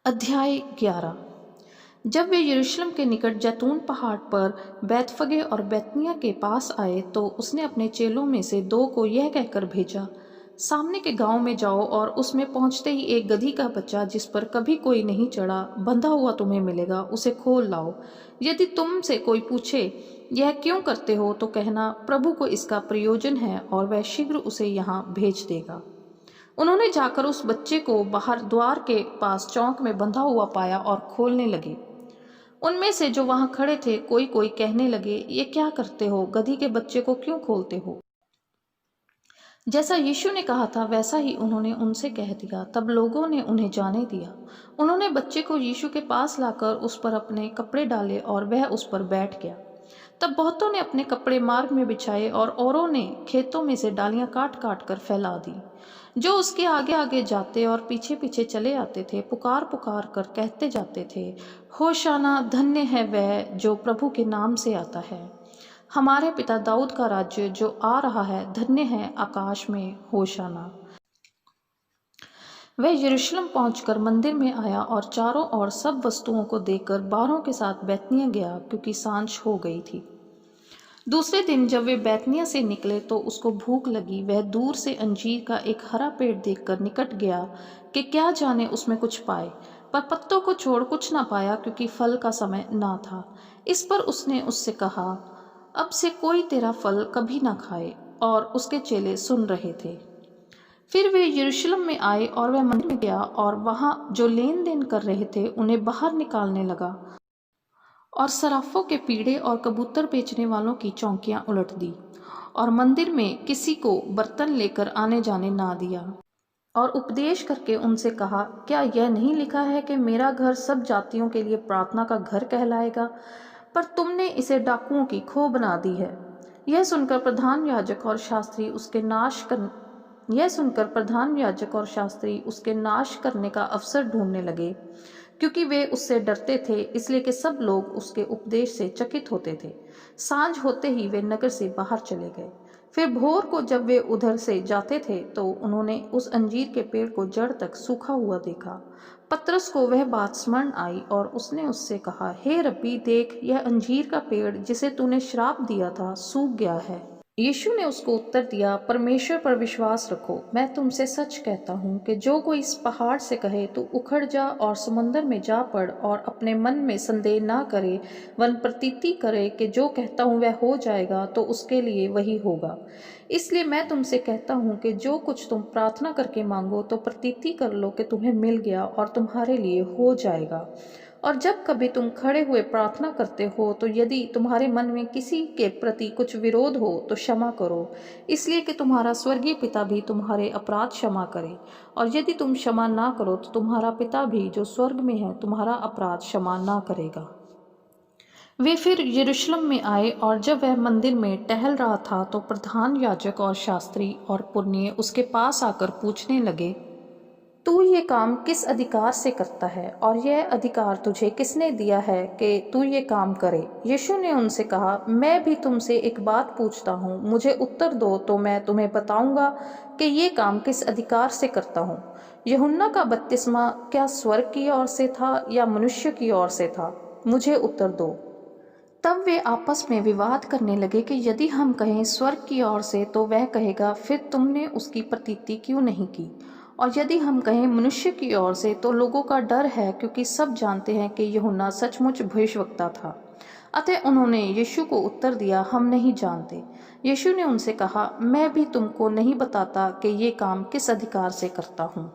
अध्याय 11। जब वे यरूशलेम के निकट जैतून पहाड़ पर बैतफगे और बैतनिय्याह के पास आए तो उसने अपने चेलों में से 2 को यह कहकर भेजा, सामने के गांव में जाओ और उसमें पहुंचते ही एक गदही का बच्चा जिस पर कभी कोई नहीं चढ़ा बंधा हुआ तुम्हें मिलेगा, उसे खोल लाओ। यदि तुम से कोई पूछे यह क्यों करते हो तो कहना, प्रभु को इसका प्रयोजन है और वह शीघ्र उसे यहाँ भेज देगा। उन्होंने जाकर उस बच्चे को बाहर द्वार के पास चौक में बंधा हुआ पाया और खोलने लगे। उनमें से जो वहां खड़े थे कोई कोई कहने लगे, ये क्या करते हो, गदही के बच्चे को क्यों खोलते हो? जैसा यीशु ने कहा था वैसा ही उन्होंने उनसे कह दिया। तब लोगों ने उन्हें जाने दिया। उन्होंने बच्चे को यीशु के पास लाकर उस पर अपने कपड़े डाले और वह उस पर बैठ गया। तब बहुतों ने अपने कपड़े मार्ग में बिछाए और औरों ने खेतों में से डालियां काट काट कर फैला दी। जो उसके आगे आगे जाते और पीछे पीछे चले आते थे पुकार पुकार कर कहते जाते थे, होशाना, धन्य है वह जो प्रभु के नाम से आता है, हमारे पिता दाऊद का राज्य जो आ रहा है, धन्य है आकाश में होशाना। वह यरूशलेम पहुंचकर मंदिर में आया और चारों ओर सब वस्तुओं को देखकर 12 के साथ बैतनिय्याह गया, क्योंकि सांझ हो गई थी। दूसरे दिन जब वे बैतनिय्याह से निकले तो उसको भूख लगी। वह दूर से अंजीर का एक हरा पेड़ देखकर निकट गया कि क्या जाने उसमें कुछ पाए, पर पत्तों को छोड़ कुछ ना पाया, क्योंकि फल का समय ना था। इस पर उसने उससे कहा, अब से कोई तेरा फल कभी ना खाए। और उसके चेले सुन रहे थे। फिर वे यरूशलेम में आए और वह मंदिर में गया और वहां जो लेन देन कर रहे थे उन्हें बाहर निकालने लगा और सराफों के पीढ़े और कबूतर बेचने वालों की चौकियां उलट दी और मंदिर में किसी को बर्तन लेकर आने जाने ना दिया। और उपदेश करके उनसे कहा, क्या यह नहीं लिखा है कि मेरा घर सब जातियों के लिए प्रार्थना का घर कहलाएगा? पर तुमने इसे डाकुओं की खो बना दी है। यह सुनकर प्रधान याजक और शास्त्री उसके नाश करने का अवसर ढूंढने लगे, क्योंकि वे उससे डरते थे, इसलिए कि सब लोग उसके उपदेश से चकित होते थे। सांझ होते ही वे नगर से बाहर चले गए। फिर भोर को जब वे उधर से जाते थे तो उन्होंने उस अंजीर के पेड़ को जड़ तक सूखा हुआ देखा। पतरस को वह बात स्मरण आई और उसने उससे कहा, हे रब्बी, देख, यह अंजीर का पेड़ जिसे तूने श्राप दिया था सूख गया है। यीशु ने उसको उत्तर दिया, परमेश्वर पर विश्वास रखो। मैं तुमसे सच कहता हूँ कि जो कोई इस पहाड़ से कहे तू उखड़ जा और समुद्र में जा पड़ और अपने मन में संदेह ना करे वन प्रतीति करे कि जो कहता हूँ वह हो जाएगा, तो उसके लिए वही होगा। इसलिए मैं तुमसे कहता हूँ कि जो कुछ तुम प्रार्थना करके मांगो तो प्रतीति कर लो कि तुम्हें मिल गया और तुम्हारे लिए हो जाएगा। और जब कभी तुम खड़े हुए प्रार्थना करते हो तो यदि तुम्हारे मन में किसी के प्रति कुछ विरोध हो तो क्षमा करो, इसलिए कि तुम्हारा स्वर्गीय पिता भी तुम्हारे अपराध क्षमा करे। और यदि तुम क्षमा ना करो तो तुम्हारा पिता भी जो स्वर्ग में है तुम्हारा अपराध क्षमा ना करेगा। वे फिर यरूशलेम में आए और जब वह मंदिर में टहल रहा था तो प्रधान याजक और शास्त्री और पुरनिये उसके पास आकर पूछने लगे, तू ये काम किस अधिकार से करता है और यह अधिकार तुझे किसने दिया है कि तू ये काम करे? यीशु ने उनसे कहा, मैं भी तुमसे एक बात पूछता हूँ, मुझे उत्तर दो तो मैं तुम्हें बताऊंगा कि ये काम किस अधिकार से करता हूँ। यूहन्ना का बपतिस्मा क्या स्वर्ग की ओर से था या मनुष्य की ओर से था? मुझे उत्तर दो। तब वे आपस में विवाद करने लगे कि यदि हम कहें स्वर्ग की ओर से तो वह कहेगा, फिर तुमने उसकी प्रतीति क्यों नहीं की? और यदि हम कहें मनुष्य की ओर से तो लोगों का डर है, क्योंकि सब जानते हैं कि यूहन्ना सचमुच भविष्यवक्ता था। अतः उन्होंने यीशु को उत्तर दिया, हम नहीं जानते। यीशु ने उनसे कहा, मैं भी तुमको नहीं बताता कि ये काम किस अधिकार से करता हूँ।